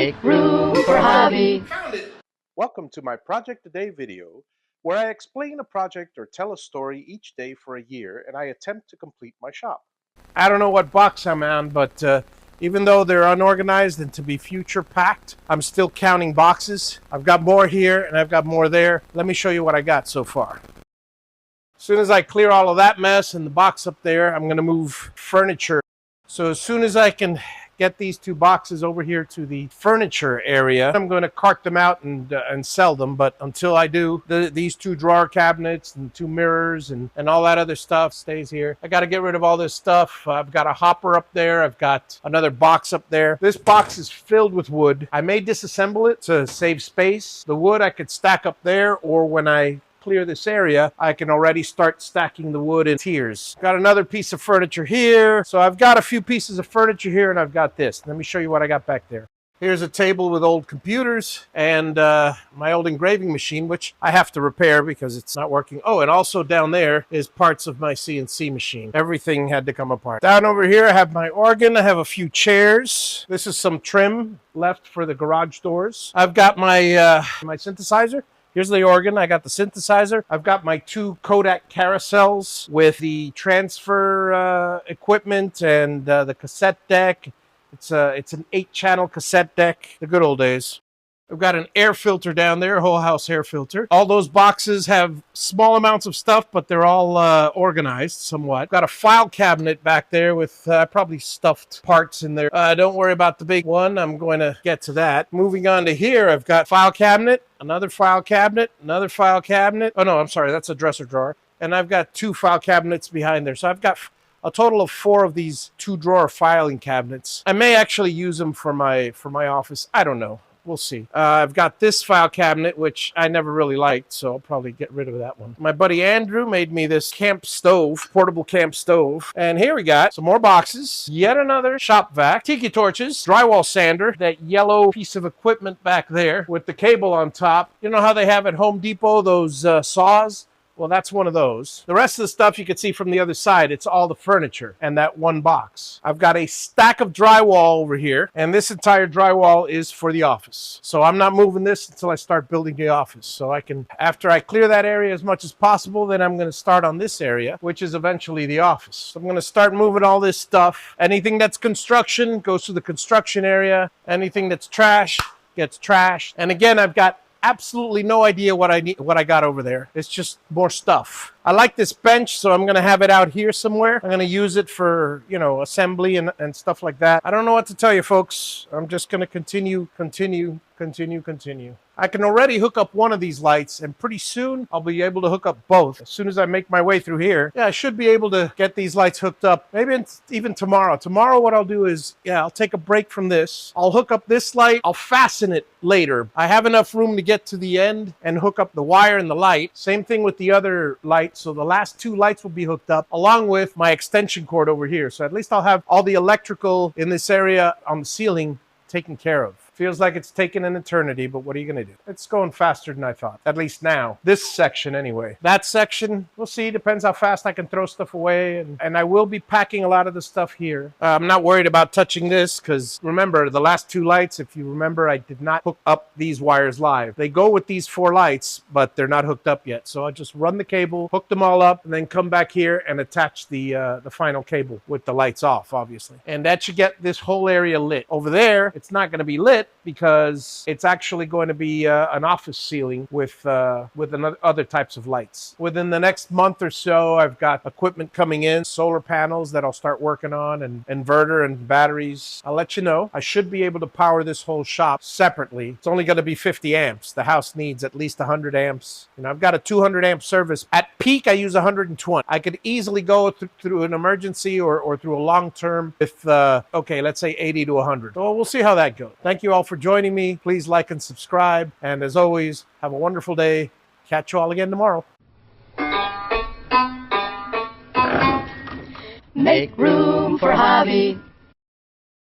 Make room for Javi. Welcome to my Project a Day video, where I explain a project or tell a story each day for a year, and I attempt to complete my shop. I don't know what box I'm on, but even though they're unorganized and to be future packed, I'm still counting boxes. I've got more here and I've got more there. Let me show you what I got so far. As soon as I clear all of that mess and the box up there, I'm going to move furniture. So as soon as I can get these two boxes over here to the furniture area, I'm going to cart them out and sell them. But until I do, these two drawer cabinets and two mirrors and all that other stuff stays here. I got to get rid of all this stuff. I've got a hopper up there. I've got another box up there. This box is filled with wood. I may disassemble it to save space. The wood I could stack up there, or when I clear this area, I can already start stacking the wood in tiers. Got another piece of furniture here. So I've got a few pieces of furniture here, and I've got this. Let me show you what I got back there. Here's a table with old computers and my old engraving machine, which I have to repair because it's not working. Oh, and also down there is parts of my CNC machine. Everything had to come apart. Down over here, I have my organ. I have a few chairs. This is some trim left for the garage doors. I've got my my synthesizer. Here's the organ. I got the synthesizer. I've got my two Kodak carousels with the transfer equipment and the cassette deck. It's an 8-channel cassette deck, the good old days. I've got an air filter down there, a whole house air filter. All those boxes have small amounts of stuff, but they're all organized somewhat. Got a file cabinet back there with probably stuffed parts in there. Don't worry about the big one. I'm going to get to that. Moving on to here, I've got file cabinet, another file cabinet, another file cabinet. Oh, no, I'm sorry. That's a dresser drawer. And I've got 2 file cabinets behind there. So I've got a total of 4 of these 2-drawer filing cabinets. I may actually use them for my office. I don't know. We'll see. I've got this file cabinet, which I never really liked, so I'll probably get rid of that one. My buddy Andrew made me this camp stove, portable camp stove. And here we got some more boxes, yet another shop vac, tiki torches, drywall sander, that yellow piece of equipment back there with the cable on top. You know how they have at Home Depot those saws? Well, that's one of those. The rest of the stuff you can see from the other side, it's all the furniture and that one box. I've got a stack of drywall over here, and this entire drywall is for the office. So I'm not moving this until I start building the office. So I can, after I clear that area as much as possible, then I'm going to start on this area, which is eventually the office. So I'm going to start moving all this stuff. Anything that's construction goes to the construction area. Anything that's trash gets trashed. And again, I've got absolutely no idea what I got over there. It's just more stuff. I like this bench, so I'm going to have it out here somewhere. I'm going to use it for, you know, assembly and stuff like that. I don't know what to tell you, folks. I'm just going to continue. I can already hook up one of these lights, and pretty soon I'll be able to hook up both. As soon as I make my way through here, yeah, I should be able to get these lights hooked up. Maybe even tomorrow. Tomorrow what I'll do is, I'll take a break from this. I'll hook up this light. I'll fasten it later. I have enough room to get to the end and hook up the wire and the light. Same thing with the other light. So the last 2 lights will be hooked up along with my extension cord over here. So at least I'll have all the electrical in this area on the ceiling taken care of. Feels like it's taken an eternity, but what are you going to do? It's going faster than I thought, at least now. This section, anyway. That section, we'll see. Depends how fast I can throw stuff away. And I will be packing a lot of the stuff here. I'm not worried about touching this because, remember, the last 2 lights, if you remember, I did not hook up these wires live. They go with these 4 lights, but they're not hooked up yet. So I'll just run the cable, hook them all up, and then come back here and attach the final cable with the lights off, obviously. And that should get this whole area lit. Over there, it's not going to be lit because it's actually going to be an office ceiling with other types of lights. Within the next month or so, I've got equipment coming in, solar panels that I'll start working on, and inverter and batteries. I'll let you know. I should be able to power this whole shop separately. It's only going to be 50 amps. The house needs at least 100 amps. You know, I've got a 200 amp service. At peak, I use 120. I could easily go through an emergency or through a long term with, okay, let's say 80 to 100. So we'll see how that goes. Thank you all for joining me. Please like and subscribe. And as always, have a wonderful day. Catch you all again tomorrow. Make room for Javi.